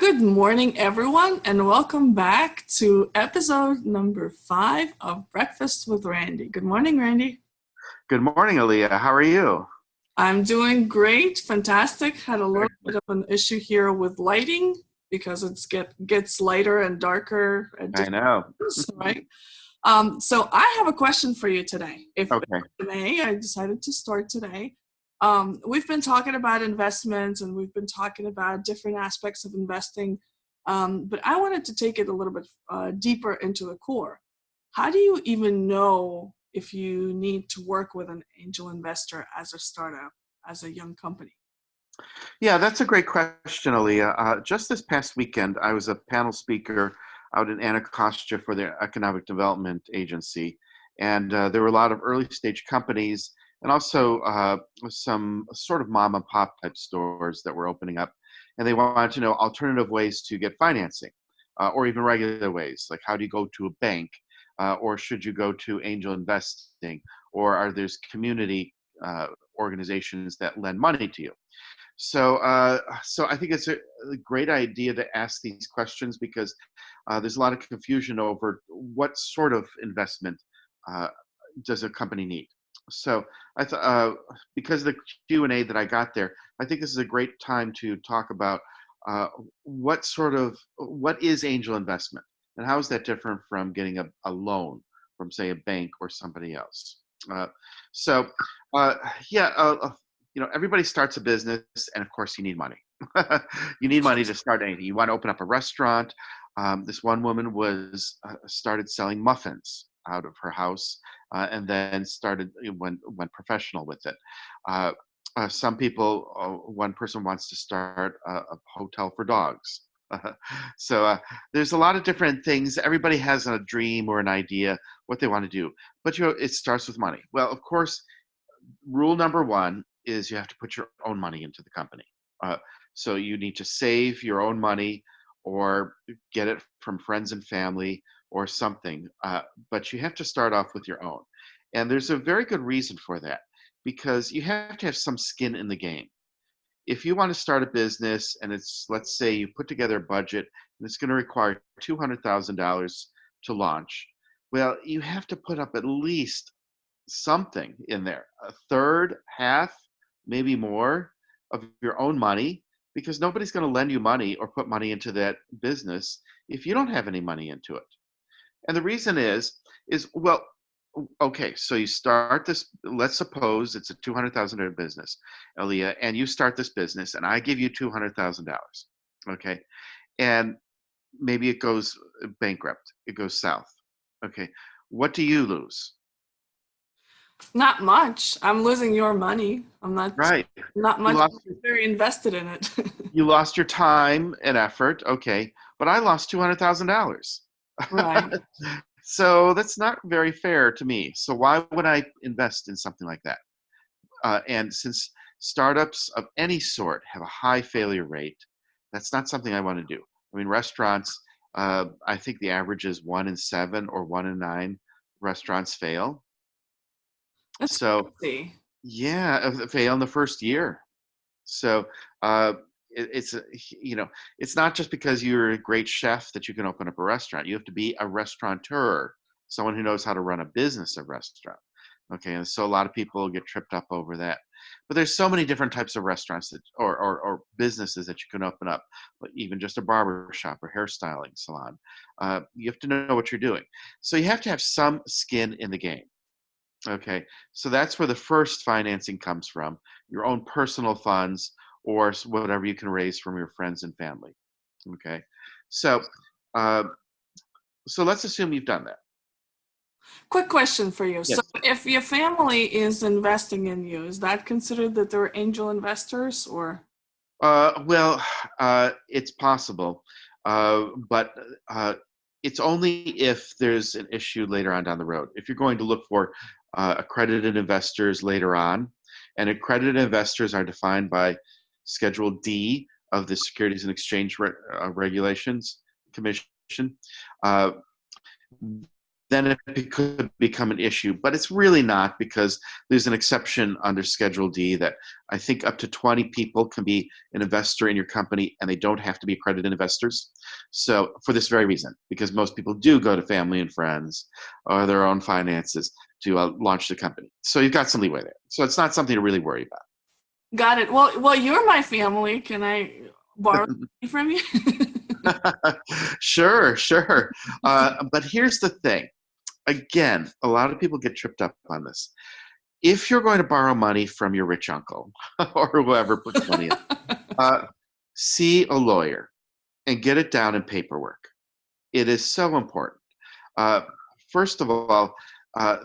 Good morning, everyone, and welcome back to episode number 5 of Breakfast with Randy. Good morning, Randy. Good morning, Aaliyah. How are you? I'm doing great, fantastic. Had a little bit of an issue here with lighting because gets lighter and darker at I different know. times, right? So I have a question for you today. If Okay. I may, I decided to start today. We've been talking about investments and we've been talking about different aspects of investing, but I wanted to take it a little bit deeper into the core. How do you even know if you need to work with an angel investor as a startup, as a young company? Yeah, that's a great question, Aaliyah. Just this past weekend, I was a panel speaker out in Anacostia for the Economic Development Agency, and there were a lot of early stage companies and also some sort of mom and pop type stores that were opening up, and they wanted to know alternative ways to get financing, or even regular ways, like how do you go to a bank, or should you go to angel investing, or are there's community organizations that lend money to you? So I think it's a great idea to ask these questions because there's a lot of confusion over what sort of investment uh, does a company need. So I thought because of the Q&A that I got there, I think this is a great time to talk about uh, what is angel investment and how is that different from getting a loan from, say, a bank or somebody else. Uh, so uh, yeah, everybody starts a business, and of course, you need money. You need money to start anything. You want to open up a restaurant. This one woman was started selling muffins out of her house, and then went professional with it. Uh, some people, one person wants to start a hotel for dogs. So there's a lot of different things. Everybody has a dream or an idea what they want to do, but it starts with money. Well, of course, rule number one is you have to put your own money into the company. Uh, so you need to save your own money or get it from friends and family or something. But you have to start off with your own. And there's a very good reason for that because you have to have some skin in the game. If you want to start a business and let's say you put together a budget and it's going to require $200,000 to launch, well, you have to put up at least something in there, a third, half, maybe more of your own money, because nobody's going to lend you money or put money into that business if you don't have any money into it. And the reason is well, okay, so you start this, let's suppose it's a $200,000 business, Aaliyah, and you start this business and I give you $200,000. Okay. And maybe it goes bankrupt, it goes south. Okay. What do you lose? Not much. I'm losing your money. I'm not Right. not You much lost very invested in it. you lost your time and effort, okay, but I lost $200,000. Right. So that's not very fair to me. So why would I invest in something like that? And since startups of any sort have a high failure rate, that's not something I want to do. I mean, restaurants, I think the average is 1 in 7 or 1 in 9 restaurants fail. That's So crazy. yeah, fail in the first year. So uh, it's it's not just because you're a great chef that you can open up a restaurant. You have to be a restaurateur, someone who knows how to run a business of restaurant. Okay, and so a lot of people get tripped up over that. But there's so many different types of restaurants or businesses that you can open up, like even just a barber shop or hairstyling salon. You have to know what you're doing. So you have to have some skin in the game. Okay, so that's where the first financing comes from, your own personal funds or whatever you can raise from your friends and family. Okay, so uh, so let's assume you've done that. Quick question for you. So, Yes. if your family is investing in you, is that considered that they're angel investors or? Well, it's possible, but it's only if there's an issue later on down the road. If you're going to look for accredited investors later on, and accredited investors are defined by Schedule D of the Securities and Exchange Regulations Commission, uh, then could become an issue. But it's really not, because there's an exception under Schedule D that I think up to 20 people can be an investor in your company, and they don't have to be accredited investors. So for this very reason, because most people do go to family and friends or their own finances to launch the company. So you've got some leeway there. So it's not something to really worry about. Got it. Well, you're my family. Can I borrow money from you? Sure, sure. But here's the thing. Again, a lot of people get tripped up on this. If you're going to borrow money from your rich uncle or whoever puts money in, uh, see a lawyer and get it down in paperwork. It is so important. Uh, First of all,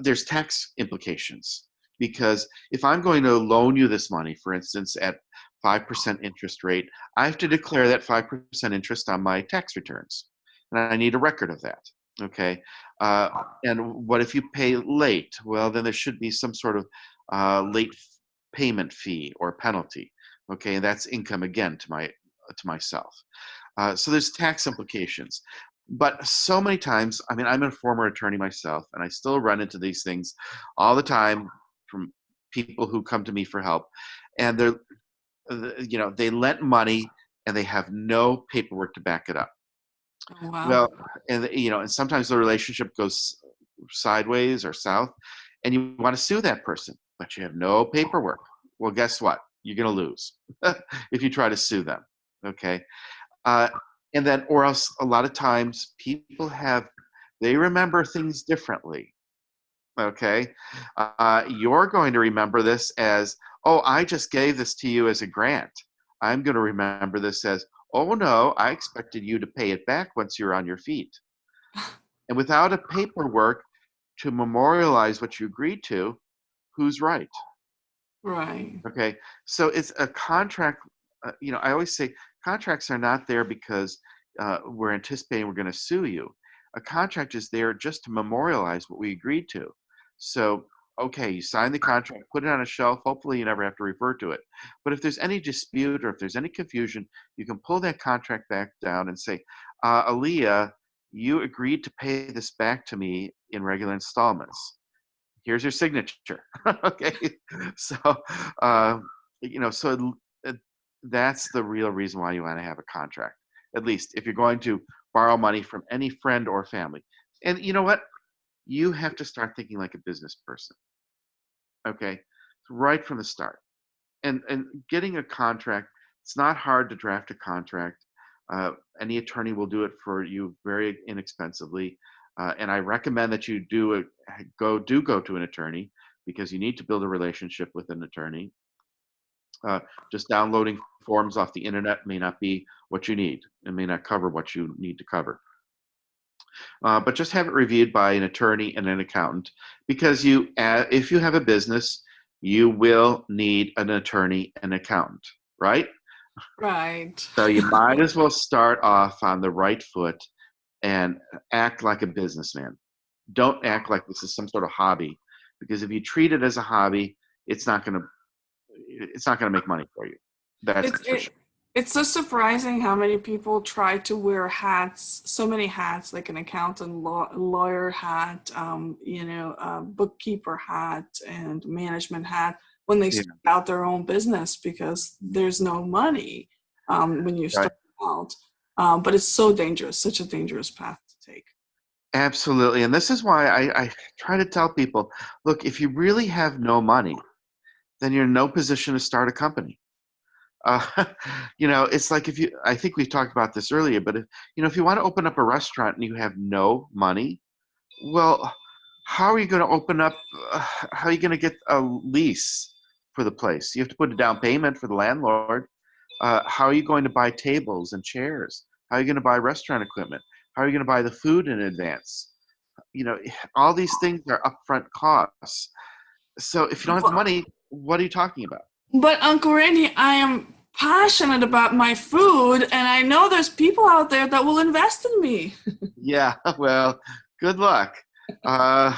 there's tax implications, because if I'm going to loan you this money, for instance, at 5% interest rate, I have to declare that 5% interest on my tax returns, and I need a record of that. Okay, and what if you pay late? Well, then there should be some sort of late payment fee or penalty. Okay, and that's income again to myself. So there's tax implications. But so many times, I mean, I'm a former attorney myself, and I still run into these things all the time from people who come to me for help, and they lent money and they have no paperwork to back it up. Oh, wow. Well, and sometimes the relationship goes sideways or south, and you want to sue that person, but you have no paperwork. Well, guess what? You're going to lose if you try to sue them. Okay. Uh, and then, or else, a lot of times people they remember things differently. Okay. You're going to remember this as, oh, I just gave this to you as a grant. I'm going to remember this as, oh, no, I expected you to pay it back once you're on your feet. And without a paperwork to memorialize what you agreed to, who's right? Right. Okay. So it's a contract. I always say contracts are not there because we're anticipating we're going to sue you. A contract is there just to memorialize what we agreed to. So, okay, you sign the contract, put it on a shelf. Hopefully, you never have to refer to it. But if there's any dispute or if there's any confusion, you can pull that contract back down and say, Aaliyah, you agreed to pay this back to me in regular installments. Here's your signature. Okay. So, uh, so that's the real reason why you want to have a contract, at least if you're going to borrow money from any friend or family. And you know what? You have to start thinking like a business person. Okay. Right from the start. And getting a contract, it's not hard to draft a contract. Any attorney will do it for you very inexpensively. And I recommend that you go to an attorney, because you need to build a relationship with an attorney. Just downloading forms off the internet may not be what you need. It may not cover what you need to cover. But just have it reviewed by an attorney and an accountant, because if you have a business, you will need an attorney and accountant, right? Right. So you might as well start off on the right foot and act like a businessman. Don't act like this is some sort of hobby, because if you treat it as a hobby, it's not going to make money for you. That's It's for sure. it's so surprising how many people try to wear hats, so many hats, like an accountant, lawyer hat, bookkeeper hat, and management hat, when they Yeah, start out their own business, because there's no money when you right. start out. But it's so dangerous, such a dangerous path to take. Absolutely. And this is why I try to tell people, look, if you really have no money, then you're in no position to start a company. Uh, it's like I think we talked about this earlier, but if you want to open up a restaurant and you have no money, well, how are you going to how are you going to get a lease for the place? You have to put a down payment for the landlord. How are you going to buy tables and chairs? How are you going to buy restaurant equipment? How are you going to buy the food in advance? You know, all these things are upfront costs. So if you don't have the money, what are you talking about? But Uncle Randy, I am passionate about my food, and I know there's people out there that will invest in me. Yeah, well, good luck. Uh,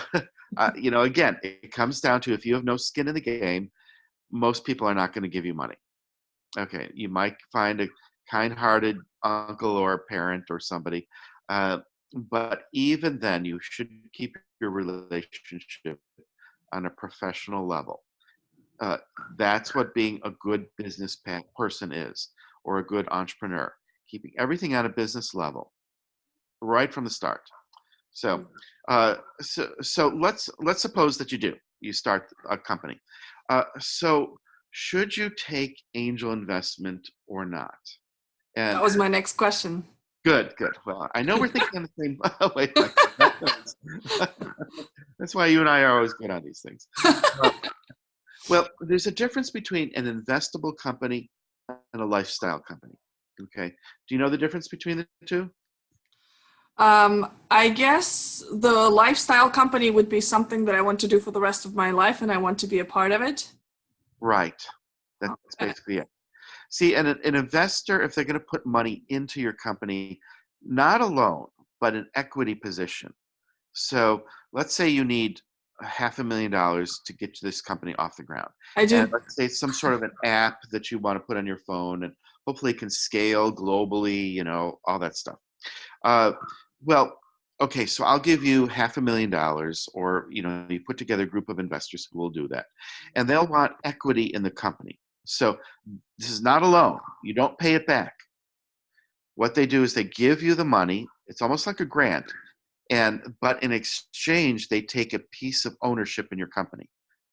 again, it comes down to, if you have no skin in the game, most people are not going to give you money. Okay, you might find a kind-hearted uncle or parent or somebody, uh, but even then, you should keep your relationship on a professional level. Uh, that's what being a good business person is, or a good entrepreneur. Keeping everything at a business level right from the start. So, so let's suppose that you start a company. So, should you take angel investment or not? That And was my next question. good, good. Well, I know we're thinking on the same wavelength. That's why you and I are always good on these things. Well, there's a difference between an investable company and a lifestyle company. Okay. Do you know the difference between the two? I guess the lifestyle company would be something that I want to do for the rest of my life and I want to be a part of it. Right. That's Uh, basically it. See, an investor, if they're going to put money into your company, not a loan, but an equity position. So let's say you need $500,000 to get this company off the ground. I And do. let's say it's some sort of an app that you want to put on your phone and hopefully it can scale globally, all that stuff. Uh, well, okay, so I'll give you $500,000, or you put together a group of investors who will do that, and they'll want equity in the company. So this is not a loan. You don't pay it back. What they do is they give you the money. It's almost like a grant, but in exchange, they take a piece of ownership in your company,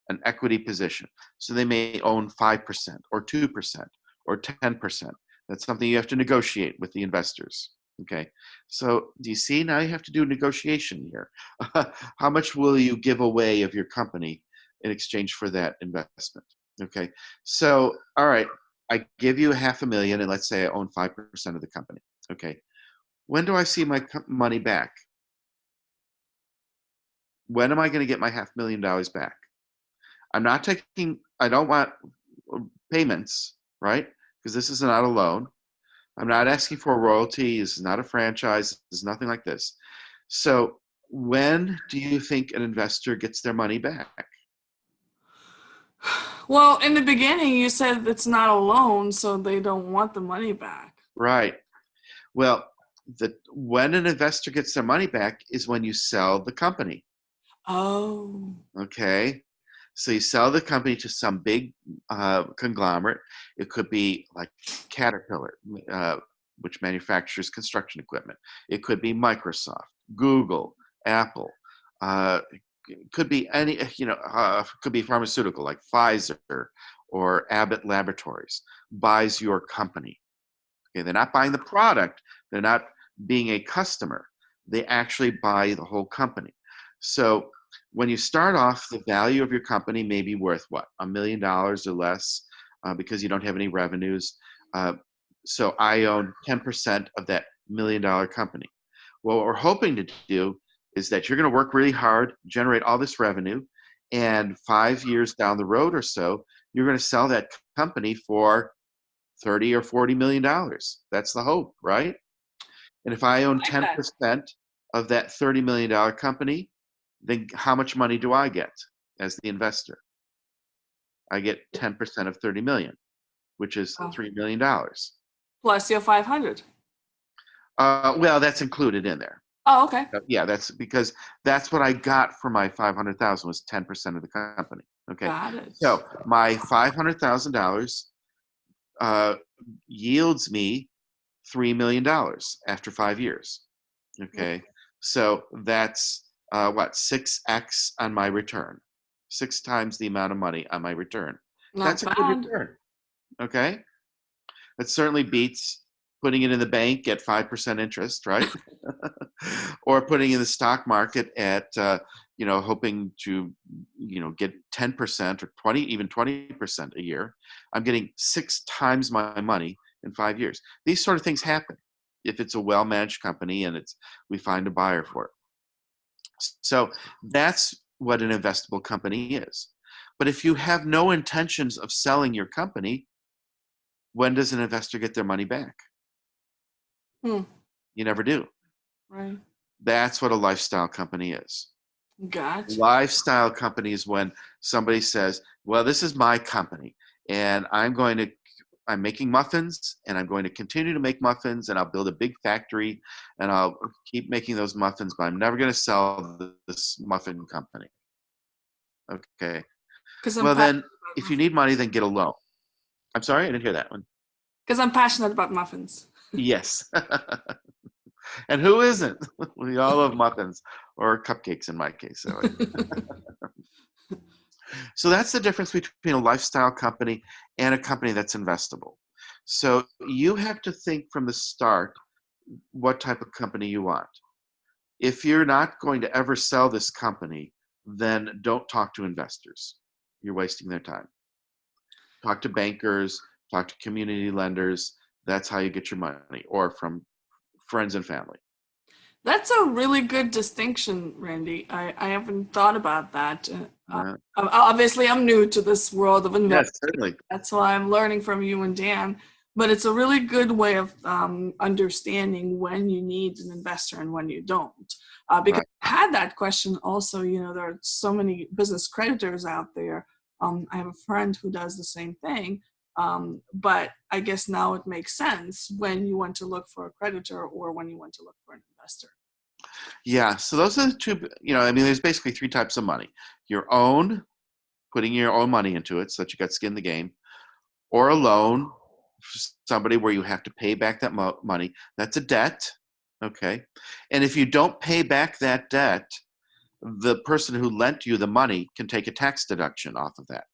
an equity position. So they may own 5% or 2% or 10%. That's something you have to negotiate with the investors. Okay. So do you see, now you have to do negotiation here. How much will you give away of your company in exchange for that investment? Okay. So, all right, I give you $500,000 and let's say I own 5% of the company. Okay. When do I see my money back? When am I going to get my $500,000 back? I don't want payments, right? Because this is not a loan. I'm not asking for a royalty. This is not a franchise. This is nothing like this. So when do you think an investor gets their money back? Well, in the beginning, you said it's not a loan, so they don't want the money back. Right. Well, when an investor gets their money back is when you sell the company. Oh, Okay. So you sell the company to some big conglomerate. It could be like Caterpillar, which manufactures construction equipment. It could be Microsoft, Google, Apple. It could be could be pharmaceutical like Pfizer or Abbott Laboratories buys your company. Okay, they're not buying the product. They're not being a customer. They actually buy the whole company. So when you start off, the value of your company may be worth what, $1 million or less, because you don't have any revenues. Uh, so I own 10% of that $1 million company. Well, what we're hoping to do is that you're going to work really hard, generate all this revenue, and 5 years down the road or so, you're going to sell that company for 30 or 40 million dollars. That's the hope, right? And if I own I like that. 10% of that $30 million company, then how much money do I get as the investor? I get 10% of 30 million, which is Oh. $3 million. Plus your 500. Well, that's included in there. Oh, okay. Yeah, that's because that's what I got for my 500,000 was 10% of the company. Okay, Got it. so my $500,000 uh, yields me $3 million after 5 years. Okay, so that's what, 6x on my return, 6 times the amount of money on my return. Not That's a good bad. return. Okay, that certainly beats putting it in the bank at 5% interest, right? Or putting in the stock market at hoping to get 10% or 20, even 20% a year. I'm getting 6 times my money in 5 years. These sort of things happen if it's a well-managed company and we find a buyer for it. So that's what an investable company is. But if you have no intentions of selling your company, when does an investor get their money back? Hmm. You never do. Right. That's what a lifestyle company is. Gotcha. Lifestyle company is when somebody says, well, this is my company and I'm going to I'm making muffins, and I'm going to continue to make muffins, and I'll build a big factory, and I'll keep making those muffins, but I'm never going to sell this muffin company. Okay. Because I'm Well, then, passionate if about you need money, then get a loan. I'm sorry, I didn't hear that one. because I'm passionate about muffins. Yes. And who isn't? We all love muffins or cupcakes in my case. So that's the difference between a lifestyle company and a company that's investable. So you have to think from the start what type of company you want. If you're not going to ever sell this company, then don't talk to investors. You're wasting their time. Talk to bankers, talk to community lenders. That's how you get your money, or from friends and family. That's a really good distinction, Randy. I haven't thought about that. Obviously, I'm new to this world of Yes, investing. certainly. That's why I'm learning from you and Dan. But it's a really good way of understanding when you need an investor and when you don't. Because Right. I had that question also. There are so many business creditors out there. I have a friend who does the same thing. But I guess now it makes sense when you want to look for a creditor or when you want to look for an investor. Yeah. So those are the two, there's basically three types of money. Your own, putting your own money into it so that you got skin in the game, or a loan for somebody where you have to pay back that money. That's a debt. Okay. And if you don't pay back that debt, the person who lent you the money can take a tax deduction off of that.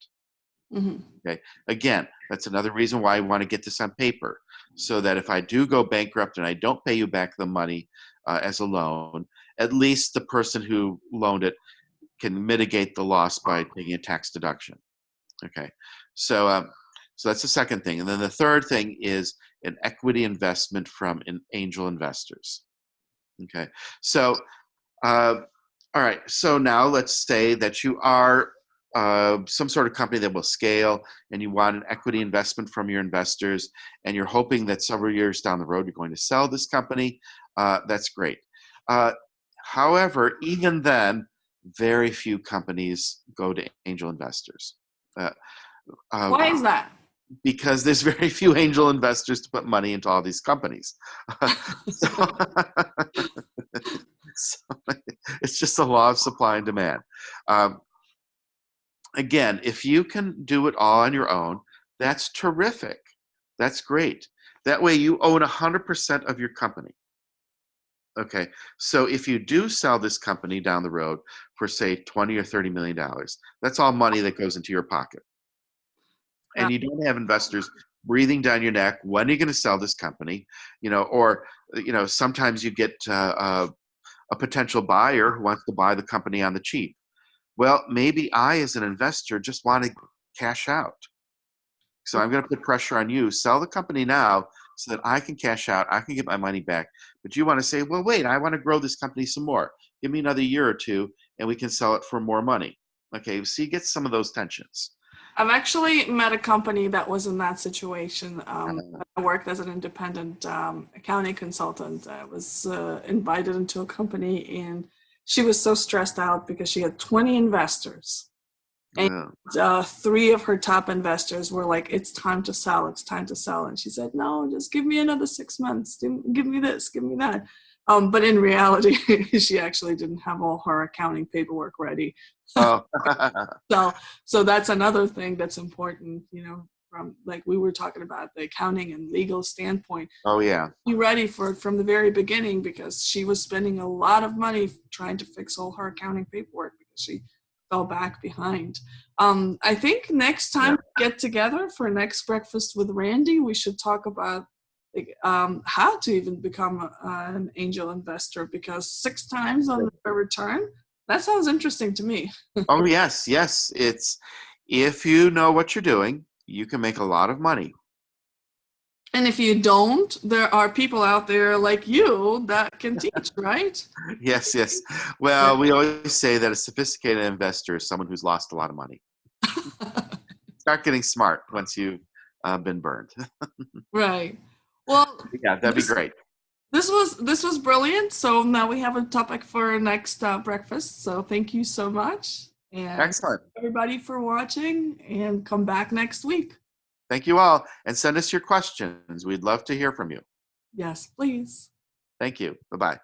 Mm-hmm. Okay. Again, that's another reason why I want to get this on paper, so that if I do go bankrupt and I don't pay you back the money as a loan, at least the person who loaned it can mitigate the loss by taking a tax deduction. Okay. So, so that's the second thing. And then the third thing is an equity investment from angel investors. Okay. So, all right. So now let's say that you are some sort of company that will scale, and you want an equity investment from your investors, and you're hoping that several years down the road you're going to sell this company. That's great. However, even then, very few companies go to angel investors. Why is that? Because there's very few angel investors to put money into all these companies. so, so it's just a law of supply and demand. Again, if you can do it all on your own, that's terrific. That's great. That way you own 100% of your company. Okay, so if you do sell this company down the road for, say, 20 or 30 million dollars, that's all money that goes into your pocket. And you don't have investors breathing down your neck, when are you going to sell this company? Or sometimes you get a potential buyer who wants to buy the company on the cheap. Well, maybe I, as an investor, just want to cash out. So I'm going to put pressure on you. Sell the company now so that I can cash out. I can get my money back. But you want to say, well, wait, I want to grow this company some more. Give me another year or two, and we can sell it for more money. Okay, so you get some of those tensions. I've actually met a company that was in that situation. I worked as an independent accounting consultant. I was invited into a company, and she was so stressed out because she had 20 investors. And 3 of her top investors were like, it's time to sell, it's time to sell. And she said, no, just give me another 6 months. Give me this, give me that. But in reality, she actually didn't have all her accounting paperwork ready. Oh. So that's another thing that's important, from like we were talking about the accounting and legal standpoint. Oh, yeah. Be ready for it from the very beginning, because she was spending a lot of money trying to fix all her accounting paperwork because she fell back behind. I think next time we get together for next breakfast with Randy, we should talk about how to even become an angel investor, because 6 times on the return, that sounds interesting to me. Oh, yes. It's, if you know what you're doing, you can make a lot of money. And if you don't, there are people out there like you that can teach, right? Yes. Well, we always say that a sophisticated investor is someone who's lost a lot of money. Start getting smart once you've been burned. Right. Well, yeah, that'd be great. This was brilliant. So now we have a topic for our next breakfast. So thank you so much. And excellent. Everybody for watching, and come back next week. Thank you all. And send us your questions. We'd love to hear from you. Yes, please. Thank you. Bye-bye.